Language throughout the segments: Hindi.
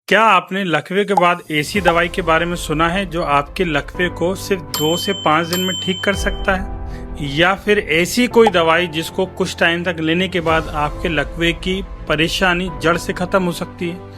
क्या आपने लकवे के बाद ऐसी दवाई के बारे में सुना है जो आपके लकवे को सिर्फ 2 से 5 दिन में ठीक कर सकता है, या फिर ऐसी कोई दवाई जिसको कुछ टाइम तक लेने के बाद आपके लकवे की परेशानी जड़ से खत्म हो सकती है?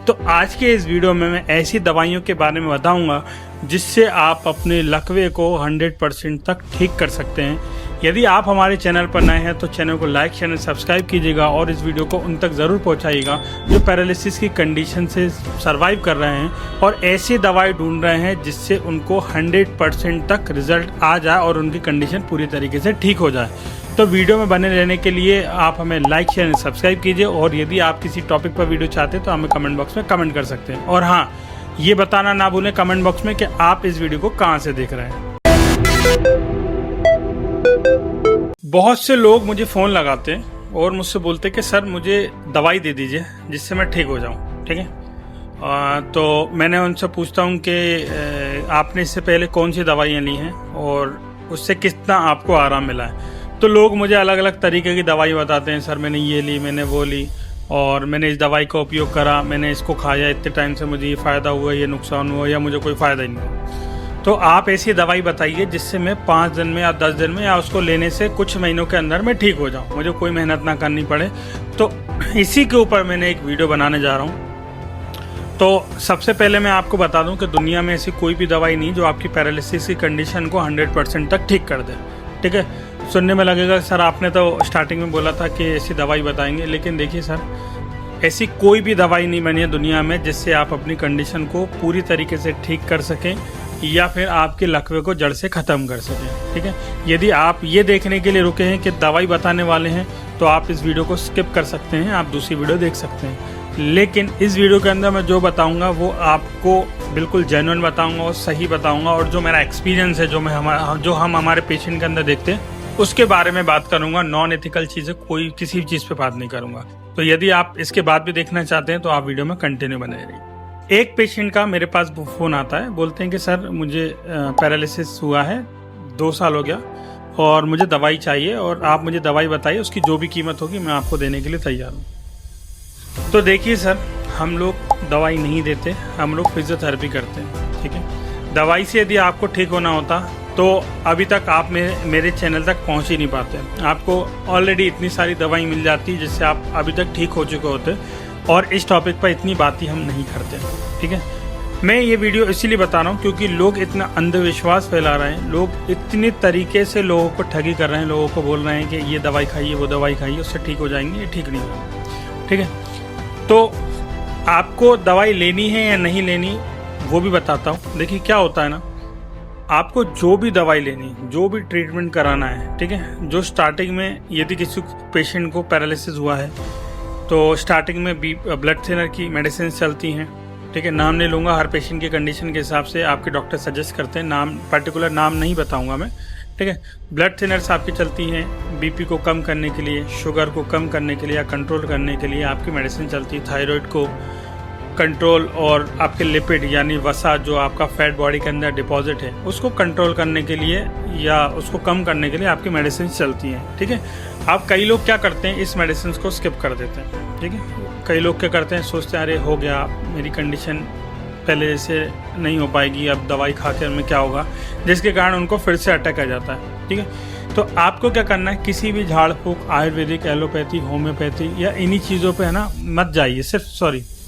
तो आज के इस वीडियो में मैं ऐसी दवाइयों के बारे में बताऊंगा जिससे आप अपने लकवे को 100% तक ठीक कर सकते हैं। यदि आप हमारे चैनल पर नए हैं तो चैनल को लाइक शेयर और सब्सक्राइब कीजिएगा और इस वीडियो को उन तक ज़रूर पहुंचाइएगा जो पैरालिसिस की कंडीशन से सर्वाइव कर रहे हैं और ऐसी दवाई ढूंढ रहे हैं जिससे उनको 100% तक रिजल्ट आ जाए और उनकी कंडीशन पूरी तरीके से ठीक हो जाए। तो वीडियो में बने रहने के लिए आप हमें लाइक शेयर और सब्सक्राइब कीजिए, और यदि आप किसी टॉपिक पर वीडियो चाहते हैं तो हमें कमेंट बॉक्स में कमेंट कर सकते हैं। और हाँ, ये बताना ना भूलें कमेंट बॉक्स में कि आप इस वीडियो को कहाँ से देख रहे हैं। बहुत से लोग मुझे फ़ोन लगाते हैं और मुझसे बोलते हैं कि सर मुझे दवाई दे दीजिए जिससे मैं ठीक हो जाऊँ। ठीक है, तो मैंने उनसे पूछता हूँ कि आपने इससे पहले कौन सी दवाइयाँ ली हैं और उससे कितना आपको आराम मिला है। तो लोग मुझे अलग अलग तरीके की दवाई बताते हैं, सर मैंने ये ली, मैंने वो ली, और मैंने इस दवाई का उपयोग करा, मैंने इसको खाया, इतने टाइम से मुझे ये फ़ायदा हुआ, ये नुकसान हुआ, या मुझे कोई फ़ायदा ही नहीं हुआ। तो आप ऐसी दवाई बताइए जिससे मैं 5 दिन में या 10 दिन में या उसको लेने से कुछ महीनों के अंदर मैं ठीक हो जाऊँ, मुझे कोई मेहनत ना करनी पड़े। तो इसी के ऊपर मैंने एक वीडियो बनाने जा रहा हूँ। तो सबसे पहले मैं आपको बता दूँ कि दुनिया में ऐसी कोई भी दवाई नहीं जो आपकी पैरालिसिस की कंडीशन को 100% तक ठीक कर दे। ठीक है, सुनने में लगेगा सर आपने तो स्टार्टिंग में बोला था कि ऐसी दवाई बताएंगे, लेकिन देखिए सर, ऐसी कोई भी दवाई नहीं बनी है दुनिया में जिससे आप अपनी कंडीशन को पूरी तरीके से ठीक कर सकें या फिर आपके लकवे को जड़ से ख़त्म कर सकें। ठीक है, यदि आप ये देखने के लिए रुके हैं कि दवाई बताने वाले हैं तो आप इस वीडियो को स्किप कर सकते हैं, आप दूसरी वीडियो देख सकते हैं। लेकिन इस वीडियो के अंदर मैं जो बताऊंगा वो आपको बिल्कुल जेन्युइन बताऊंगा और सही बताऊंगा, और जो मेरा एक्सपीरियंस है, जो हम हमारे पेशेंट के अंदर देखते हैं उसके बारे में बात करूंगा। नॉन एथिकल चीज़ें कोई किसी भी चीज़ पे बात नहीं करूंगा। तो यदि आप इसके बाद भी देखना चाहते हैं तो आप वीडियो में कंटिन्यू बने रहिए। एक पेशेंट का मेरे पास फ़ोन आता है, बोलते हैं कि सर मुझे पैरालिसिस हुआ है, 2 साल हो गया और मुझे दवाई चाहिए, और आप मुझे दवाई बताइए, उसकी जो भी कीमत होगी मैं आपको देने के लिए तैयार हूँ। तो देखिए सर, हम लोग दवाई नहीं देते, हम लोग फिजियोथेरेपी करते हैं। ठीक है, दवाई से यदि आपको ठीक होना होता तो अभी तक आप मेरे चैनल तक पहुंच ही नहीं पाते। आपको ऑलरेडी इतनी सारी दवाई मिल जाती है जिससे आप अभी तक ठीक हो चुके होते, और इस टॉपिक पर इतनी बात ही हम नहीं करते। ठीक है, मैं ये वीडियो इसीलिए बता रहा हूँ क्योंकि लोग इतना अंधविश्वास फैला रहे हैं, लोग इतने तरीके से लोगों को ठगी कर रहे हैं, लोगों को बोल रहे हैं कि ये दवाई खाइए, वो दवाई खाइए, उससे ठीक हो जाएंगे। ये ठीक नहीं होगा। ठीक है, तो आपको दवाई लेनी है या नहीं लेनी वो भी बताता हूँ। देखिए क्या होता है ना, आपको जो भी दवाई लेनी, जो भी ट्रीटमेंट कराना है, ठीक है, जो स्टार्टिंग में यदि किसी पेशेंट को पैरालिसिस हुआ है तो स्टार्टिंग में ब्लड थिनर की मेडिसिन चलती हैं। ठीक है, नाम नहीं लूँगा, हर पेशेंट की कंडीशन के हिसाब से आपके डॉक्टर सजेस्ट करते हैं, नाम पर्टिकुलर नाम नहीं बताऊँगा मैं। ठीक है, ब्लड थिनर्स आपकी चलती हैं बीपी को कम करने के लिए, शुगर को कम करने के लिए या कंट्रोल करने के लिए आपकी मेडिसिन चलती है। थायराइड को कंट्रोल और आपके लिपिड यानी वसा जो आपका फैट बॉडी के अंदर डिपॉजिट है उसको कंट्रोल करने के लिए या उसको कम करने के लिए आपकी मेडिसिन चलती हैं। ठीक है, अब कई लोग क्या करते हैं, इस मेडिसिन को स्किप कर देते हैं। ठीक है, कई लोग क्या करते हैं, सोचते हैं अरे हो गया, मेरी कंडीशन पहले जैसे नहीं हो पाएगी, अब दवाई खा कर में क्या होगा, जिसके कारण उनको फिर से अटैक आ जाता है। ठीक है, तो आपको क्या करना है, किसी भी झाड़ फूक, आयुर्वेदिक, एलोपैथी, होम्योपैथी या इन्हीं चीज़ों पे है ना मत जाइए,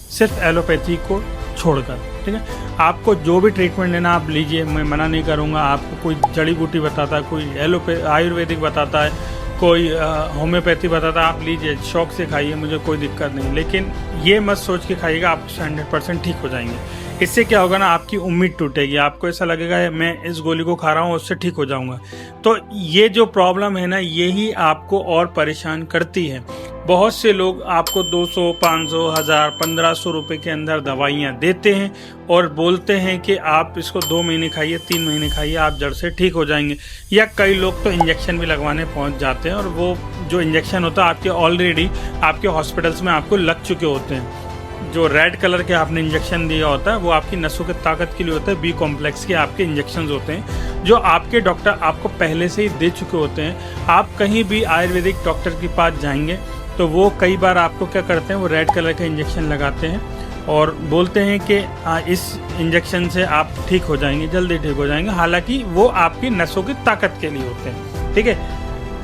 सिर्फ एलोपैथी को छोड़कर। ठीक है, आपको जो भी ट्रीटमेंट लेना आप लीजिए, मैं मना नहीं करूँगा। आपको कोई जड़ी बूटी बताता है, कोई आयुर्वेदिक बताता है, कोई होम्योपैथी बताता है, आप लीजिए, शौक से खाइए, मुझे कोई दिक्कत नहीं। लेकिन ये मत सोच के खाइएगा आप 100% ठीक हो जाएंगे। इससे क्या होगा ना, आपकी उम्मीद टूटेगी, आपको ऐसा लगेगा मैं इस गोली को खा रहा हूँ उससे ठीक हो जाऊँगा। तो ये जो प्रॉब्लम है ना, यही आपको और परेशान करती है। बहुत से लोग आपको 200, 500, 1000, 1500 रुपये के अंदर दवाइयाँ देते हैं और बोलते हैं कि आप इसको 2 महीने खाइए, 3 महीने खाइए, आप जड़ से ठीक हो जाएंगे। या कई लोग तो इंजेक्शन भी लगवाने पहुंच जाते हैं, और वो जो इंजेक्शन होता है आपके ऑलरेडी आपके हॉस्पिटल्स में आपको लग चुके होते हैं। जो रेड कलर के आपने इंजेक्शन दिया होता है वो आपकी नसों की ताकत के लिए होता है, बी कॉम्प्लेक्स के आपके इंजेक्शन होते हैं जो आपके डॉक्टर आपको पहले से ही दे चुके होते हैं। आप कहीं भी आयुर्वेदिक डॉक्टर के पास जाएंगे तो वो कई बार आपको क्या करते हैं, वो रेड कलर का इंजेक्शन लगाते हैं और बोलते हैं कि इस इंजेक्शन से आप ठीक हो जाएंगे, जल्दी ठीक हो जाएंगे। हालांकि वो आपकी नसों की ताकत के लिए होते हैं, ठीक है।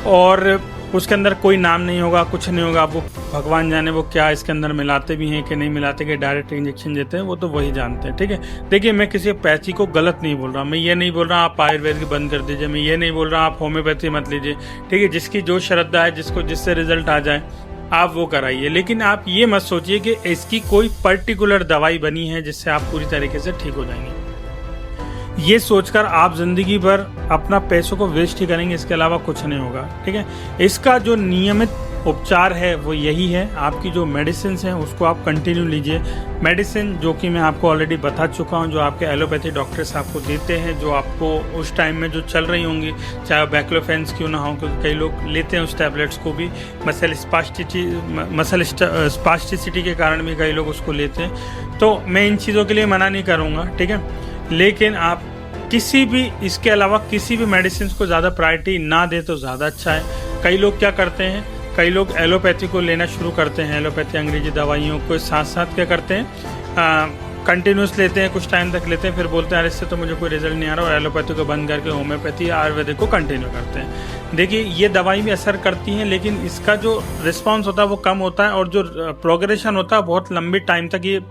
और उसके अंदर कोई नाम नहीं होगा, कुछ नहीं होगा। वो भगवान जाने वो क्या इसके अंदर मिलाते भी हैं कि नहीं मिलाते, कि डायरेक्ट इंजेक्शन देते हैं, वो तो वही जानते हैं, ठीक है। देखिए, मैं किसी पैथी को गलत नहीं बोल रहा, मैं ये नहीं बोल रहा आप आयुर्वेद की बंद कर दीजिए, मैं ये नहीं बोल रहा आप होम्योपैथी मत लीजिए, ठीक है। जिसकी जो श्रद्धा है, जिसको जिससे रिजल्ट आ जाए आप वो कराइए, लेकिन आप ये मत सोचिए कि इसकी कोई पर्टिकुलर दवाई बनी है जिससे आप पूरी तरीके से ठीक हो जाएंगे। ये सोचकर आप जिंदगी भर अपना पैसों को वेस्ट ही करेंगे, इसके अलावा कुछ नहीं होगा, ठीक है। इसका जो नियमित उपचार है वो यही है। आपकी जो मेडिसिन हैं उसको आप कंटिन्यू लीजिए। मेडिसिन जो कि मैं आपको ऑलरेडी बता चुका हूँ, जो आपके एलोपैथी डॉक्टर्स आपको देते हैं, जो आपको उस टाइम में जो चल रही होंगी, चाहे बैक्लोफेंस क्यों ना हो, क्योंकि कई लोग लेते हैं उस टैबलेट्स को भी, मसल स्पास्टिसिटी के कारण भी कई लोग उसको लेते हैं। तो मैं इन चीज़ों के लिए मना नहीं करूँगा, ठीक है। लेकिन आप किसी भी इसके अलावा किसी भी मेडिसिन को ज़्यादा प्रायोरिटी ना दे तो ज़्यादा अच्छा है। कई लोग क्या करते हैं, कई लोग एलोपैथी को लेना शुरू करते हैं, एलोपैथी अंग्रेजी दवाइयों को साथ साथ क्या करते हैं, कंटिन्यूस लेते हैं, कुछ टाइम तक लेते हैं, फिर बोलते हैं अरे इससे तो मुझे कोई रिजल्ट नहीं आ रहा, और एलोपैथी को बंद करके होम्योपैथी या आयुर्वेदिक को कंटिन्यू करते हैं। देखिए, ये दवाई भी असर करती हैं, लेकिन इसका जो रिस्पॉन्स होता है वो कम होता है, और जो प्रोग्रेशन होता है बहुत लंबी टाइम तक ये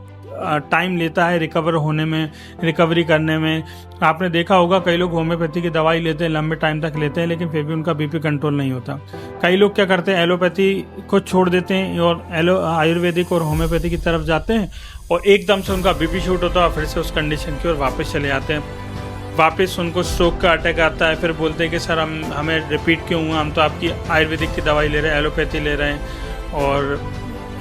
टाइम लेता है रिकवर होने में, रिकवरी करने में। आपने देखा होगा कई लोग होम्योपैथी की दवाई लेते हैं, लंबे टाइम तक लेते हैं, लेकिन फिर भी उनका बीपी कंट्रोल नहीं होता। कई लोग क्या करते हैं, एलोपैथी को छोड़ देते हैं और आयुर्वेदिक और होम्योपैथी की तरफ जाते हैं, और एकदम से उनका बीपी शूट होता है, फिर से उस कंडीशन की ओर वापस चले जाते हैं। वापस उनको स्ट्रोक का अटैक आता है, फिर बोलते हैं कि सर हमें रिपीट क्यों हुआ, हम तो आपकी आयुर्वेदिक की दवाई ले रहे हैं, एलोपैथी ले रहे हैं, और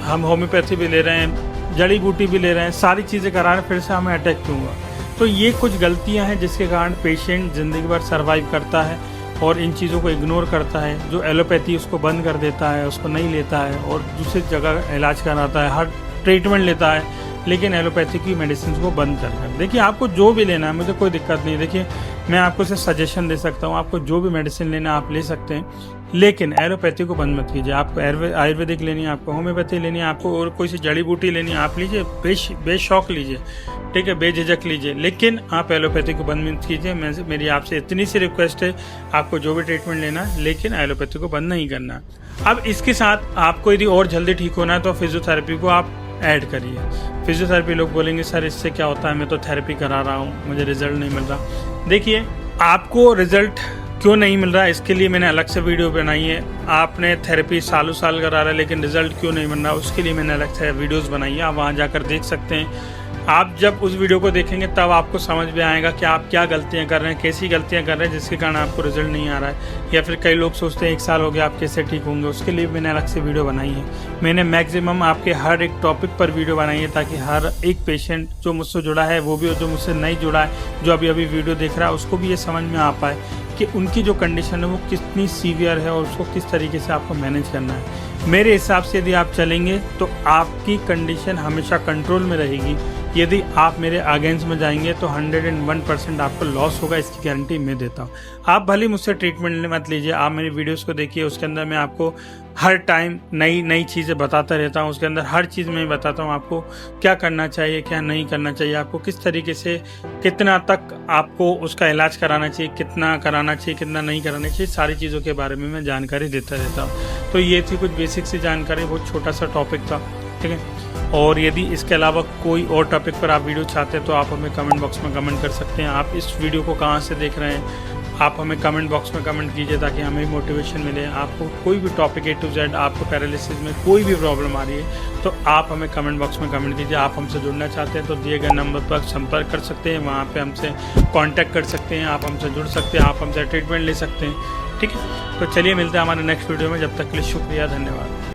हम होम्योपैथी भी ले रहे हैं, जड़ी बूटी भी ले रहे हैं, सारी चीज़ें करा रहे हैं, फिर से हमें अटैक क्यों हुआ। तो ये कुछ गलतियां हैं जिसके कारण पेशेंट ज़िंदगी भर सर्वाइव करता है और इन चीज़ों को इग्नोर करता है। जो एलोपैथी उसको बंद कर देता है, उसको नहीं लेता है और दूसरी जगह इलाज कराता है, हर ट्रीटमेंट लेता है, लेकिन एलोपैथी की मेडिसिन को बंद कर। देखिए, आपको जो भी लेना है, मुझे कोई दिक्कत नहीं। देखिए, मैं आपको सिर्फ सजेशन दे सकता हूँ, आपको जो भी मेडिसिन लेना आप ले सकते हैं, लेकिन एलोपैथी को बंद मत कीजिए। आपको आयुर्वेदिक लेनी है, आपको होम्योपैथी लेनी है, आपको और कोई सी जड़ी बूटी लेनी है, आप लीजिए, बेशौक लीजिए, ठीक है, बेझिझक लीजिए, लेकिन आप एलोपैथी को बंद मत कीजिए। मेरी आपसे इतनी सी रिक्वेस्ट है, आपको जो भी ट्रीटमेंट लेना है, लेकिन एलोपैथी को बंद नहीं करना। अब इसके साथ आपको यदि और जल्दी ठीक होना है तो फिजियोथेरेपी को आप ऐड करिए। फिजियोथेरेपी लोग बोलेंगे सर इससे क्या होता है, मैं तो थेरेपी करा रहा हूँ, मुझे रिजल्ट नहीं मिल रहा। देखिए, आपको रिजल्ट क्यों नहीं मिल रहा है, इसके लिए मैंने अलग से वीडियो बनाई है। आपने थेरेपी सालों साल करा रहा है, लेकिन रिजल्ट क्यों नहीं मिल रहा, उसके लिए मैंने अलग से वीडियोस बनाई है, आप वहाँ जाकर देख सकते हैं। आप जब उस वीडियो को देखेंगे तब आपको समझ में आएगा कि आप क्या गलतियां कर रहे हैं, कैसी गलतियां कर रहे हैं जिसके कारण आपको रिजल्ट नहीं आ रहा है। या फिर कई लोग सोचते हैं 1 साल हो गया आप कैसे ठीक होंगे, उसके लिए मैंने अलग से वीडियो बनाई है। मैंने मैक्सिमम आपके हर एक टॉपिक पर वीडियो बनाई है, ताकि हर एक पेशेंट जो मुझसे जुड़ा है वो भी, और जो मुझसे नहीं जुड़ा है, जो अभी अभी वीडियो देख रहा है, उसको भी ये समझ में आ पाए कि उनकी जो कंडीशन है वो कितनी सीवियर है और उसको किस तरीके से आपको मैनेज करना है। मेरे हिसाब से यदि आप चलेंगे तो आपकी कंडीशन हमेशा कंट्रोल में रहेगी। यदि आप मेरे अगेंस्ट में जाएंगे तो 101% आपको लॉस होगा, इसकी गारंटी मैं देता हूँ। आप भले मुझसे ट्रीटमेंट मत लीजिए, आप मेरी वीडियोस को देखिए, उसके अंदर मैं आपको हर टाइम नई नई चीज़ें बताता रहता हूँ। उसके अंदर हर चीज़ मैं बताता हूँ आपको क्या करना चाहिए, क्या नहीं करना चाहिए, आपको किस तरीके से कितना तक आपको उसका इलाज कराना चाहिए, कितना कराना चाहिए, कितना नहीं कराना चाहिए, सारी चीज़ों के बारे में मैं जानकारी देता रहता हूँ। तो ये थी कुछ बेसिक सी जानकारी, बहुत छोटा सा टॉपिक था, ठीक है। और यदि इसके अलावा कोई और टॉपिक पर आप वीडियो चाहते हैं तो आप हमें कमेंट बॉक्स में कमेंट कर सकते हैं। आप इस वीडियो को कहाँ से देख रहे हैं, आप हमें कमेंट बॉक्स में कमेंट कीजिए, ताकि हमें मोटिवेशन मिले। आपको कोई भी टॉपिक A to Z, आपको पैरालिसिस में कोई भी प्रॉब्लम आ रही है तो आप हमें कमेंट बॉक्स में कमेंट कीजिए। आप हमसे जुड़ना चाहते हैं तो दिए गए नंबर पर संपर्क कर सकते हैं, वहाँ पे हमसे कांटेक्ट कर सकते हैं, आप हमसे जुड़ सकते हैं, आप हमसे ट्रीटमेंट ले सकते हैं, ठीक है। तो चलिए मिलते हैं हमारे नेक्स्ट वीडियो में, जब तक के लिए शुक्रिया, धन्यवाद।